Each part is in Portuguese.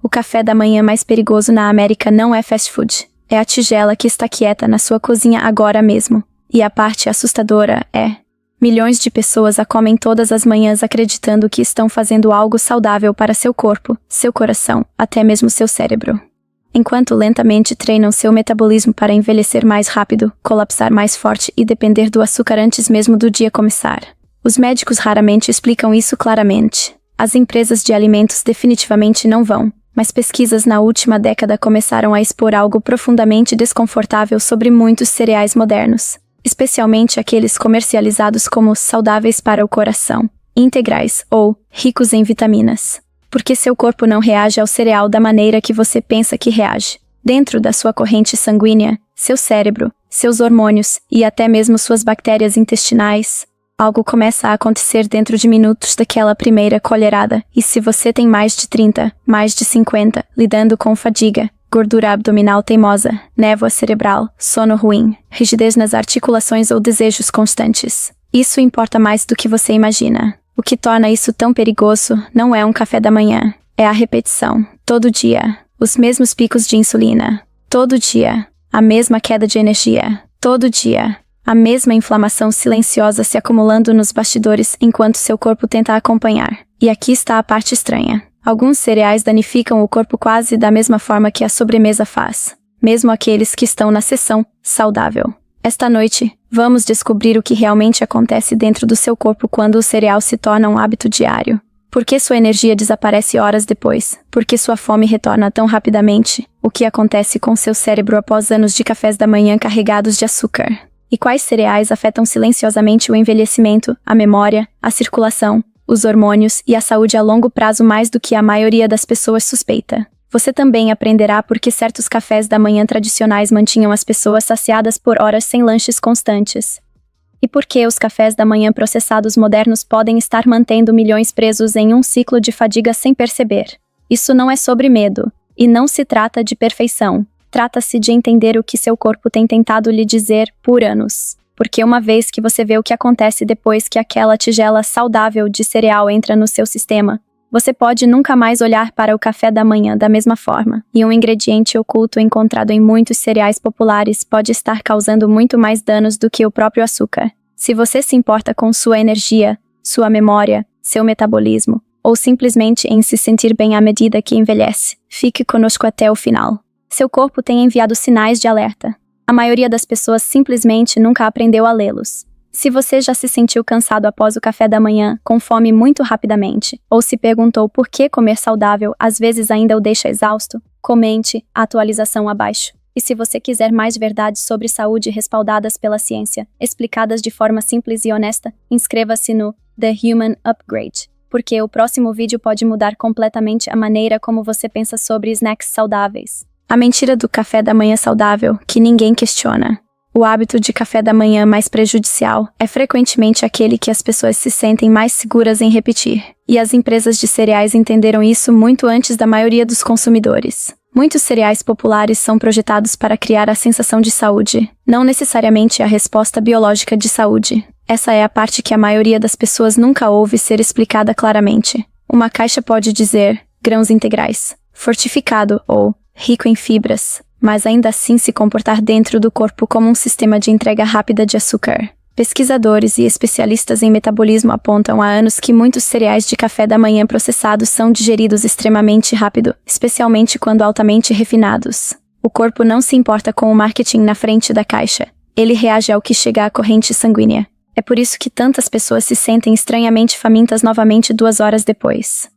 O café da manhã mais perigoso na América não é fast food. É a tigela que está quieta na sua cozinha agora mesmo. E a parte assustadora é: milhões de pessoas a comem todas as manhãs acreditando que estão fazendo algo saudável para seu corpo, seu coração, até mesmo seu cérebro. Enquanto lentamente treinam seu metabolismo para envelhecer mais rápido, colapsar mais forte e depender do açúcar antes mesmo do dia começar. Os médicos raramente explicam isso claramente. As empresas de alimentos definitivamente não vão, mas pesquisas na última década começaram a expor algo profundamente desconfortável sobre muitos cereais modernos, especialmente aqueles comercializados como saudáveis para o coração, integrais ou ricos em vitaminas. Porque seu corpo não reage ao cereal da maneira que você pensa que reage. Dentro da sua corrente sanguínea, seu cérebro, seus hormônios e até mesmo suas bactérias intestinais, algo começa a acontecer dentro de minutos daquela primeira colherada, e se você tem mais de 30, mais de 50, lidando com fadiga, gordura abdominal teimosa, névoa cerebral, sono ruim, rigidez nas articulações ou desejos constantes, isso importa mais do que você imagina. O que torna isso tão perigoso não é um café da manhã, é a repetição, todo dia, os mesmos picos de insulina, todo dia, a mesma queda de energia, todo dia, a mesma inflamação silenciosa se acumulando nos bastidores enquanto seu corpo tenta acompanhar. E aqui está a parte estranha. Alguns cereais danificam o corpo quase da mesma forma que a sobremesa faz, mesmo aqueles que estão na seção saudável. Esta noite, vamos descobrir o que realmente acontece dentro do seu corpo quando o cereal se torna um hábito diário. Por que sua energia desaparece horas depois? Por que sua fome retorna tão rapidamente? O que acontece com seu cérebro após anos de cafés da manhã carregados de açúcar? E quais cereais afetam silenciosamente o envelhecimento, a memória, a circulação, os hormônios e a saúde a longo prazo mais do que a maioria das pessoas suspeita? Você também aprenderá por que certos cafés da manhã tradicionais mantinham as pessoas saciadas por horas sem lanches constantes. E por que os cafés da manhã processados modernos podem estar mantendo milhões presos em um ciclo de fadiga sem perceber. Isso não é sobre medo, e não se trata de perfeição. Trata-se de entender o que seu corpo tem tentado lhe dizer por anos. Porque uma vez que você vê o que acontece depois que aquela tigela saudável de cereal entra no seu sistema, você pode nunca mais olhar para o café da manhã da mesma forma, e um ingrediente oculto encontrado em muitos cereais populares pode estar causando muito mais danos do que o próprio açúcar. Se você se importa com sua energia, sua memória, seu metabolismo, ou simplesmente em se sentir bem à medida que envelhece, fique conosco até o final. Seu corpo tem enviado sinais de alerta. A maioria das pessoas simplesmente nunca aprendeu a lê-los. Se você já se sentiu cansado após o café da manhã, com fome muito rapidamente, ou se perguntou por que comer saudável às vezes ainda o deixa exausto, comente a atualização abaixo. E se você quiser mais verdades sobre saúde respaldadas pela ciência, explicadas de forma simples e honesta, inscreva-se no The Human Upgrade, porque o próximo vídeo pode mudar completamente a maneira como você pensa sobre snacks saudáveis. A mentira do café da manhã saudável, que ninguém questiona. O hábito de café da manhã mais prejudicial é frequentemente aquele que as pessoas se sentem mais seguras em repetir, e as empresas de cereais entenderam isso muito antes da maioria dos consumidores. Muitos cereais populares são projetados para criar a sensação de saúde, não necessariamente a resposta biológica de saúde. Essa é a parte que a maioria das pessoas nunca ouve ser explicada claramente. Uma caixa pode dizer grãos integrais, fortificado ou rico em fibras, mas ainda assim se comportar dentro do corpo como um sistema de entrega rápida de açúcar. Pesquisadores e especialistas em metabolismo apontam há anos que muitos cereais de café da manhã processados são digeridos extremamente rápido, especialmente quando altamente refinados. O corpo não se importa com o marketing na frente da caixa. Ele reage ao que chega à corrente sanguínea. É por isso que tantas pessoas se sentem estranhamente famintas novamente 2 horas depois.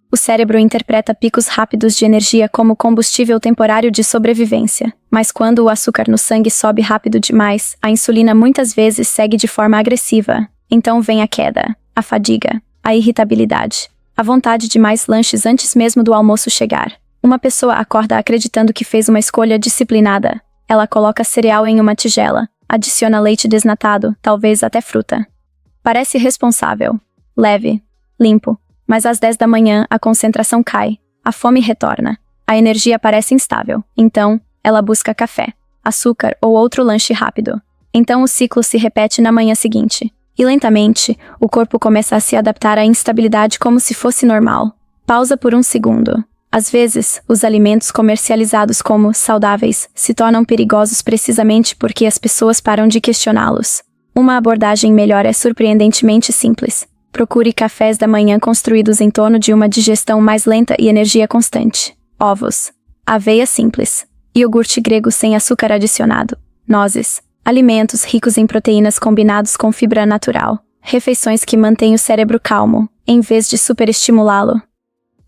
O cérebro interpreta picos rápidos de energia como combustível temporário de sobrevivência, mas quando o açúcar no sangue sobe rápido demais, a insulina muitas vezes segue de forma agressiva. Então vem a queda, a fadiga, a irritabilidade, a vontade de mais lanches antes mesmo do almoço chegar. Uma pessoa acorda acreditando que fez uma escolha disciplinada. Ela coloca cereal em uma tigela, adiciona leite desnatado, talvez até fruta. Parece responsável, leve, limpo. Mas às 10 da manhã, a concentração cai, a fome retorna, a energia parece instável. Então, ela busca café, açúcar ou outro lanche rápido. Então o ciclo se repete na manhã seguinte. E lentamente, o corpo começa a se adaptar à instabilidade como se fosse normal. Pausa por um segundo. Às vezes, os alimentos comercializados como saudáveis se tornam perigosos precisamente porque as pessoas param de questioná-los. Uma abordagem melhor é surpreendentemente simples. Procure cafés da manhã construídos em torno de uma digestão mais lenta e energia constante. Ovos, aveia simples, iogurte grego sem açúcar adicionado, nozes, alimentos ricos em proteínas combinados com fibra natural, refeições que mantêm o cérebro calmo, em vez de superestimulá-lo.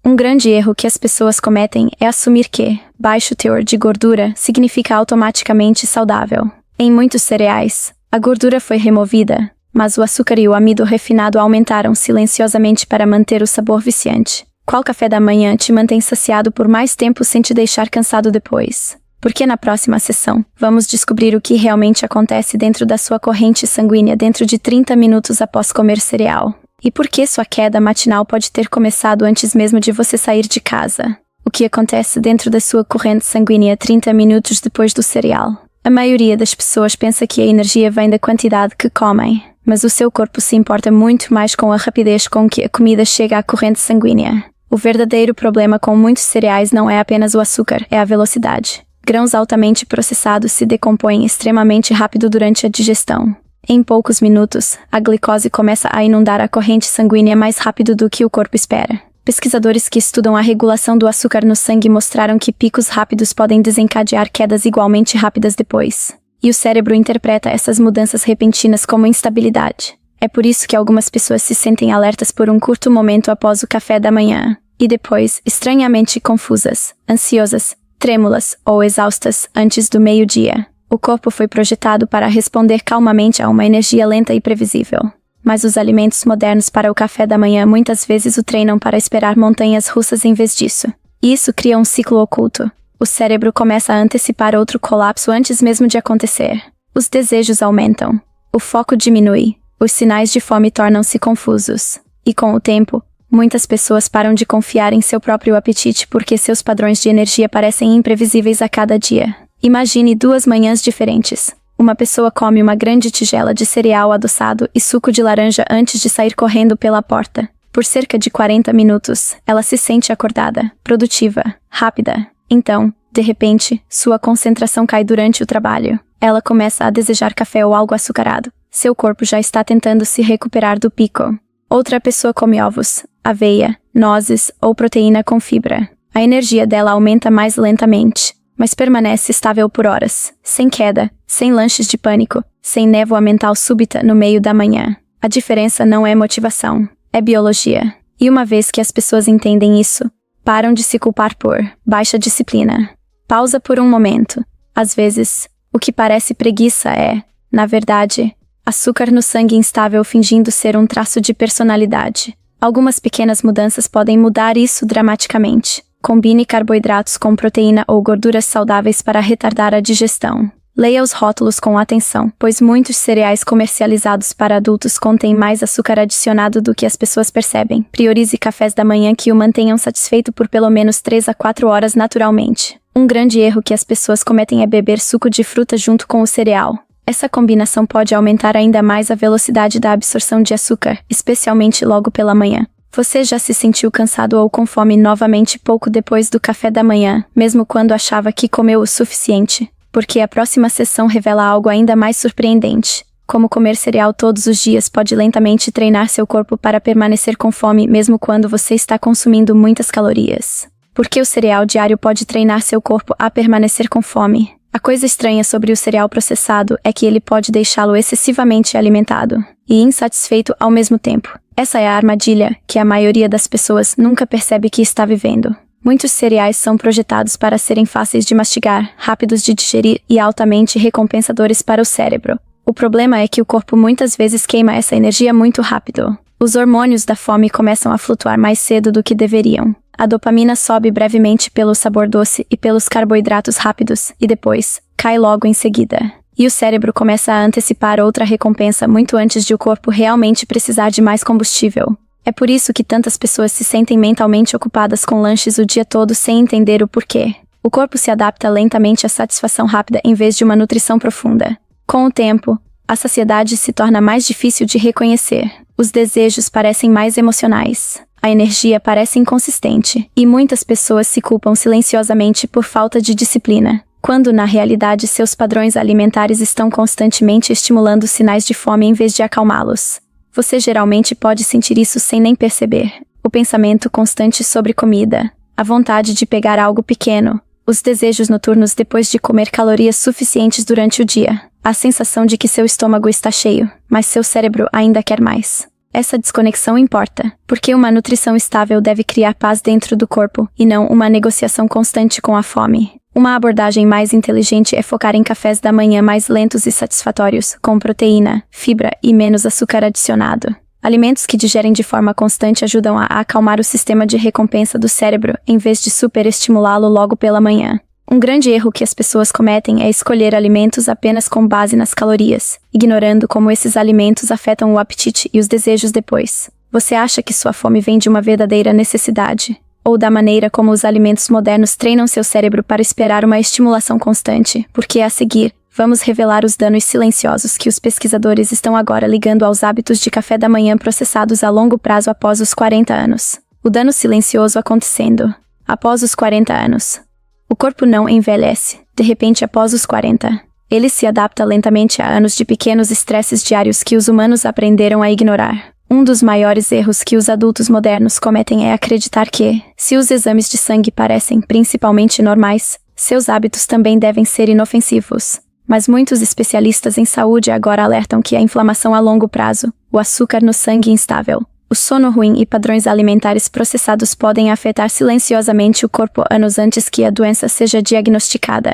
Um grande erro que as pessoas cometem é assumir que baixo teor de gordura significa automaticamente saudável. Em muitos cereais, a gordura foi removida, mas o açúcar e o amido refinado aumentaram silenciosamente para manter o sabor viciante. Qual café da manhã te mantém saciado por mais tempo sem te deixar cansado depois? Porque na próxima sessão, vamos descobrir o que realmente acontece dentro da sua corrente sanguínea dentro de 30 minutos após comer cereal. E por que sua queda matinal pode ter começado antes mesmo de você sair de casa? O que acontece dentro da sua corrente sanguínea 30 minutos depois do cereal? A maioria das pessoas pensa que a energia vem da quantidade que comem, mas o seu corpo se importa muito mais com a rapidez com que a comida chega à corrente sanguínea. O verdadeiro problema com muitos cereais não é apenas o açúcar, é a velocidade. Grãos altamente processados se decompõem extremamente rápido durante a digestão. Em poucos minutos, a glicose começa a inundar a corrente sanguínea mais rápido do que o corpo espera. Pesquisadores que estudam a regulação do açúcar no sangue mostraram que picos rápidos podem desencadear quedas igualmente rápidas depois. E o cérebro interpreta essas mudanças repentinas como instabilidade. É por isso que algumas pessoas se sentem alertas por um curto momento após o café da manhã, e depois, estranhamente confusas, ansiosas, trêmulas ou exaustas antes do meio-dia. O corpo foi projetado para responder calmamente a uma energia lenta e previsível. Mas os alimentos modernos para o café da manhã muitas vezes o treinam para esperar montanhas russas em vez disso. E isso cria um ciclo oculto. O cérebro começa a antecipar outro colapso antes mesmo de acontecer. Os desejos aumentam. O foco diminui. Os sinais de fome tornam-se confusos. E com o tempo, muitas pessoas param de confiar em seu próprio apetite porque seus padrões de energia parecem imprevisíveis a cada dia. Imagine 2 manhãs diferentes. Uma pessoa come uma grande tigela de cereal adoçado e suco de laranja antes de sair correndo pela porta. Por cerca de 40 minutos, ela se sente acordada, produtiva, rápida. Então, de repente, sua concentração cai durante o trabalho. Ela começa a desejar café ou algo açucarado. Seu corpo já está tentando se recuperar do pico. Outra pessoa come ovos, aveia, nozes ou proteína com fibra. A energia dela aumenta mais lentamente, mas permanece estável por horas, sem queda, sem lanches de pânico, sem névoa mental súbita no meio da manhã. A diferença não é motivação, é biologia. E uma vez que as pessoas entendem isso, param de se culpar por baixa disciplina. Pausa por um momento. Às vezes, o que parece preguiça é, na verdade, açúcar no sangue instável fingindo ser um traço de personalidade. Algumas pequenas mudanças podem mudar isso dramaticamente. Combine carboidratos com proteína ou gorduras saudáveis para retardar a digestão. Leia os rótulos com atenção, pois muitos cereais comercializados para adultos contêm mais açúcar adicionado do que as pessoas percebem. Priorize cafés da manhã que o mantenham satisfeito por pelo menos 3 a 4 horas naturalmente. Um grande erro que as pessoas cometem é beber suco de fruta junto com o cereal. Essa combinação pode aumentar ainda mais a velocidade da absorção de açúcar, especialmente logo pela manhã. Você já se sentiu cansado ou com fome novamente pouco depois do café da manhã, mesmo quando achava que comeu o suficiente? Porque a próxima sessão revela algo ainda mais surpreendente. Como comer cereal todos os dias pode lentamente treinar seu corpo para permanecer com fome mesmo quando você está consumindo muitas calorias. Porque o cereal diário pode treinar seu corpo a permanecer com fome. A coisa estranha sobre o cereal processado é que ele pode deixá-lo excessivamente alimentado e insatisfeito ao mesmo tempo. Essa é a armadilha que a maioria das pessoas nunca percebe que está vivendo. Muitos cereais são projetados para serem fáceis de mastigar, rápidos de digerir e altamente recompensadores para o cérebro. O problema é que o corpo muitas vezes queima essa energia muito rápido. Os hormônios da fome começam a flutuar mais cedo do que deveriam. A dopamina sobe brevemente pelo sabor doce e pelos carboidratos rápidos, e depois, cai logo em seguida. E o cérebro começa a antecipar outra recompensa muito antes de o corpo realmente precisar de mais combustível. É por isso que tantas pessoas se sentem mentalmente ocupadas com lanches o dia todo sem entender o porquê. O corpo se adapta lentamente à satisfação rápida em vez de uma nutrição profunda. Com o tempo, a saciedade se torna mais difícil de reconhecer. Os desejos parecem mais emocionais. A a energia parece inconsistente, e muitas pessoas se culpam silenciosamente por falta de disciplina, quando na realidade seus padrões alimentares estão constantemente estimulando sinais de fome em vez de acalmá-los. Você geralmente pode sentir isso sem nem perceber. O pensamento constante sobre comida, a vontade de pegar algo pequeno, os desejos noturnos depois de comer calorias suficientes durante o dia, a sensação de que seu estômago está cheio, mas seu cérebro ainda quer mais. Essa desconexão importa, porque uma nutrição estável deve criar paz dentro do corpo, e não uma negociação constante com a fome. Uma abordagem mais inteligente é focar em cafés da manhã mais lentos e satisfatórios, com proteína, fibra e menos açúcar adicionado. Alimentos que digerem de forma constante ajudam a acalmar o sistema de recompensa do cérebro, em vez de superestimulá-lo logo pela manhã. Um grande erro que as pessoas cometem é escolher alimentos apenas com base nas calorias, ignorando como esses alimentos afetam o apetite e os desejos depois. Você acha que sua fome vem de uma verdadeira necessidade, ou da maneira como os alimentos modernos treinam seu cérebro para esperar uma estimulação constante, porque a seguir, vamos revelar os danos silenciosos que os pesquisadores estão agora ligando aos hábitos de café da manhã processados a longo prazo após os 40 anos. O dano silencioso acontecendo após os 40 anos. O corpo não envelhece, de repente após os 40. Ele se adapta lentamente a anos de pequenos estresses diários que os humanos aprenderam a ignorar. Um dos maiores erros que os adultos modernos cometem é acreditar que, se os exames de sangue parecem principalmente normais, seus hábitos também devem ser inofensivos. Mas muitos especialistas em saúde agora alertam que a inflamação a longo prazo, o açúcar no sangue instável, o sono ruim e padrões alimentares processados podem afetar silenciosamente o corpo anos antes que a doença seja diagnosticada.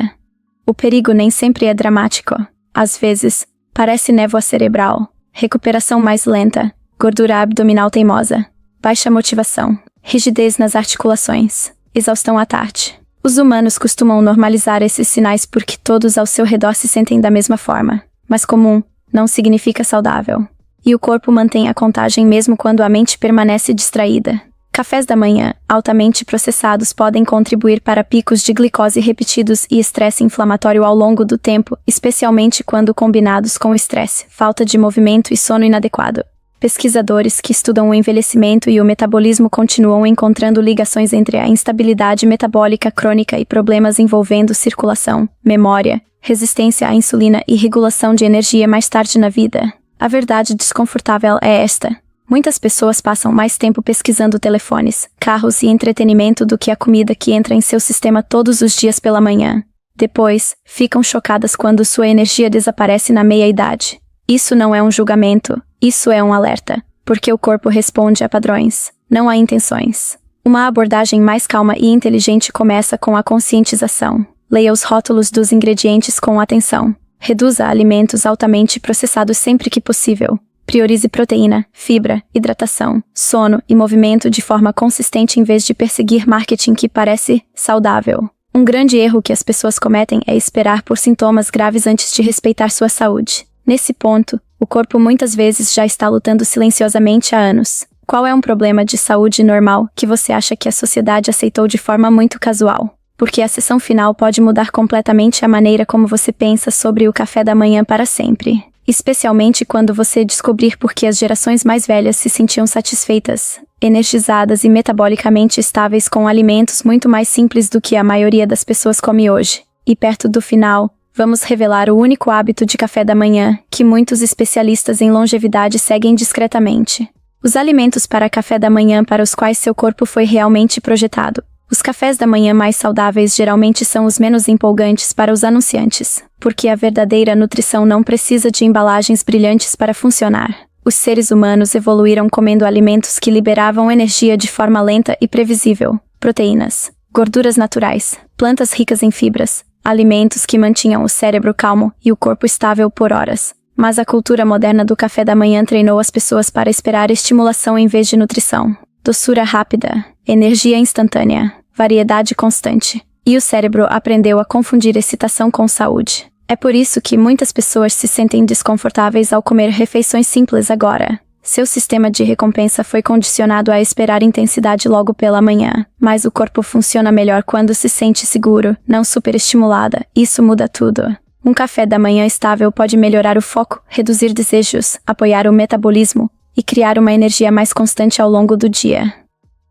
O perigo nem sempre é dramático. Às vezes, parece névoa cerebral, recuperação mais lenta, gordura abdominal teimosa, baixa motivação, rigidez nas articulações, exaustão à tarde. Os humanos costumam normalizar esses sinais porque todos ao seu redor se sentem da mesma forma. Mas comum não significa saudável. E o corpo mantém a contagem mesmo quando a mente permanece distraída. Cafés da manhã, altamente processados, podem contribuir para picos de glicose repetidos e estresse inflamatório ao longo do tempo, especialmente quando combinados com estresse, falta de movimento e sono inadequado. Pesquisadores que estudam o envelhecimento e o metabolismo continuam encontrando ligações entre a instabilidade metabólica crônica e problemas envolvendo circulação, memória, resistência à insulina e regulação de energia mais tarde na vida. A verdade desconfortável é esta. Muitas pessoas passam mais tempo pesquisando telefones, carros e entretenimento do que a comida que entra em seu sistema todos os dias pela manhã. Depois, ficam chocadas quando sua energia desaparece na meia-idade. Isso não é um julgamento, isso é um alerta, porque o corpo responde a padrões, não a intenções. Uma abordagem mais calma e inteligente começa com a conscientização. Leia os rótulos dos ingredientes com atenção. Reduza alimentos altamente processados sempre que possível. Priorize proteína, fibra, hidratação, sono e movimento de forma consistente em vez de perseguir marketing que parece saudável. Um grande erro que as pessoas cometem é esperar por sintomas graves antes de respeitar sua saúde. Nesse ponto, o corpo muitas vezes já está lutando silenciosamente há anos. Qual é um problema de saúde normal que você acha que a sociedade aceitou de forma muito casual? Porque a sessão final pode mudar completamente a maneira como você pensa sobre o café da manhã para sempre. Especialmente quando você descobrir por que as gerações mais velhas se sentiam satisfeitas, energizadas e metabolicamente estáveis com alimentos muito mais simples do que a maioria das pessoas come hoje. E perto do final, vamos revelar o único hábito de café da manhã que muitos especialistas em longevidade seguem discretamente. Os alimentos para café da manhã para os quais seu corpo foi realmente projetado. Os cafés da manhã mais saudáveis geralmente são os menos empolgantes para os anunciantes, porque a verdadeira nutrição não precisa de embalagens brilhantes para funcionar. Os seres humanos evoluíram comendo alimentos que liberavam energia de forma lenta e previsível, proteínas, gorduras naturais, plantas ricas em fibras, alimentos que mantinham o cérebro calmo e o corpo estável por horas. Mas a cultura moderna do café da manhã treinou as pessoas para esperar estimulação em vez de nutrição. Doçura rápida, energia instantânea, variedade constante. E o cérebro aprendeu a confundir excitação com saúde. É por isso que muitas pessoas se sentem desconfortáveis ao comer refeições simples agora. Seu sistema de recompensa foi condicionado a esperar intensidade logo pela manhã, mas o corpo funciona melhor quando se sente seguro, não superestimulada. Isso muda tudo. Um café da manhã estável pode melhorar o foco, reduzir desejos, apoiar o metabolismo e criar uma energia mais constante ao longo do dia.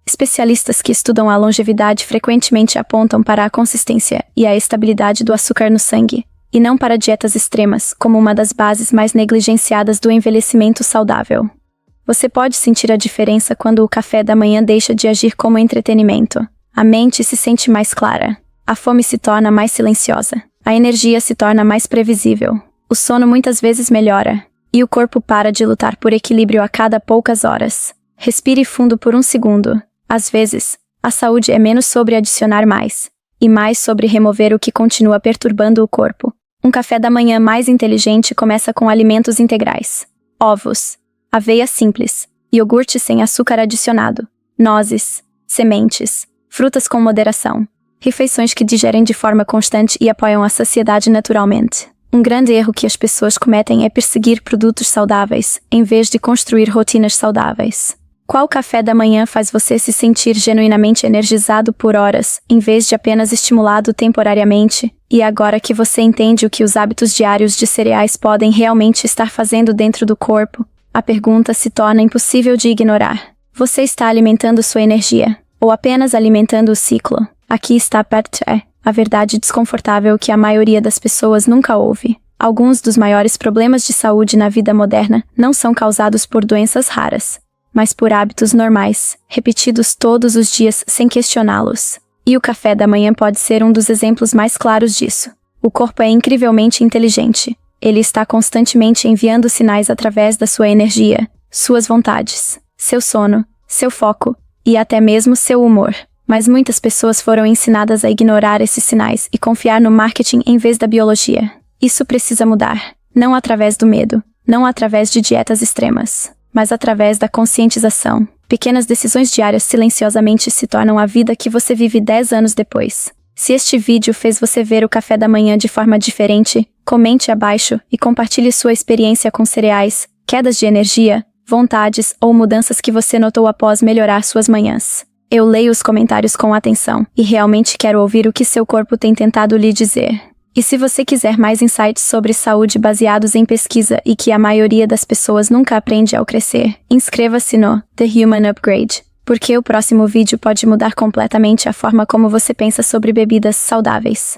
Especialistas que estudam a longevidade frequentemente apontam para a consistência e a estabilidade do açúcar no sangue, e não para dietas extremas, como uma das bases mais negligenciadas do envelhecimento saudável. Você pode sentir a diferença quando o café da manhã deixa de agir como entretenimento. A mente se sente mais clara. A fome se torna mais silenciosa. A energia se torna mais previsível. O sono muitas vezes melhora. E o corpo para de lutar por equilíbrio a cada poucas horas. Respire fundo por um segundo. Às vezes, a saúde é menos sobre adicionar mais, e mais sobre remover o que continua perturbando o corpo. Um café da manhã mais inteligente começa com alimentos integrais. Ovos, aveia simples, iogurte sem açúcar adicionado, nozes, sementes, frutas com moderação. Refeições que digerem de forma constante e apoiam a saciedade naturalmente. Um grande erro que as pessoas cometem é perseguir produtos saudáveis, em vez de construir rotinas saudáveis. Qual café da manhã faz você se sentir genuinamente energizado por horas, em vez de apenas estimulado temporariamente? E agora que você entende o que os hábitos diários de cereais podem realmente estar fazendo dentro do corpo, a pergunta se torna impossível de ignorar. Você está alimentando sua energia, ou apenas alimentando o ciclo? Aqui está a verdade desconfortável que a maioria das pessoas nunca ouve. Alguns dos maiores problemas de saúde na vida moderna não são causados por doenças raras, mas por hábitos normais, repetidos todos os dias sem questioná-los. E o café da manhã pode ser um dos exemplos mais claros disso. O corpo é incrivelmente inteligente. Ele está constantemente enviando sinais através da sua energia, suas vontades, seu sono, seu foco e até mesmo seu humor. Mas muitas pessoas foram ensinadas a ignorar esses sinais e confiar no marketing em vez da biologia. Isso precisa mudar. Não através do medo, não através de dietas extremas, mas através da conscientização. Pequenas decisões diárias silenciosamente se tornam a vida que você vive 10 anos depois. Se este vídeo fez você ver o café da manhã de forma diferente, comente abaixo e compartilhe sua experiência com cereais, quedas de energia, vontades ou mudanças que você notou após melhorar suas manhãs. Eu leio os comentários com atenção e realmente quero ouvir o que seu corpo tem tentado lhe dizer. E se você quiser mais insights sobre saúde baseados em pesquisa e que a maioria das pessoas nunca aprende ao crescer, inscreva-se no The Human Upgrade, porque o próximo vídeo pode mudar completamente a forma como você pensa sobre bebidas saudáveis.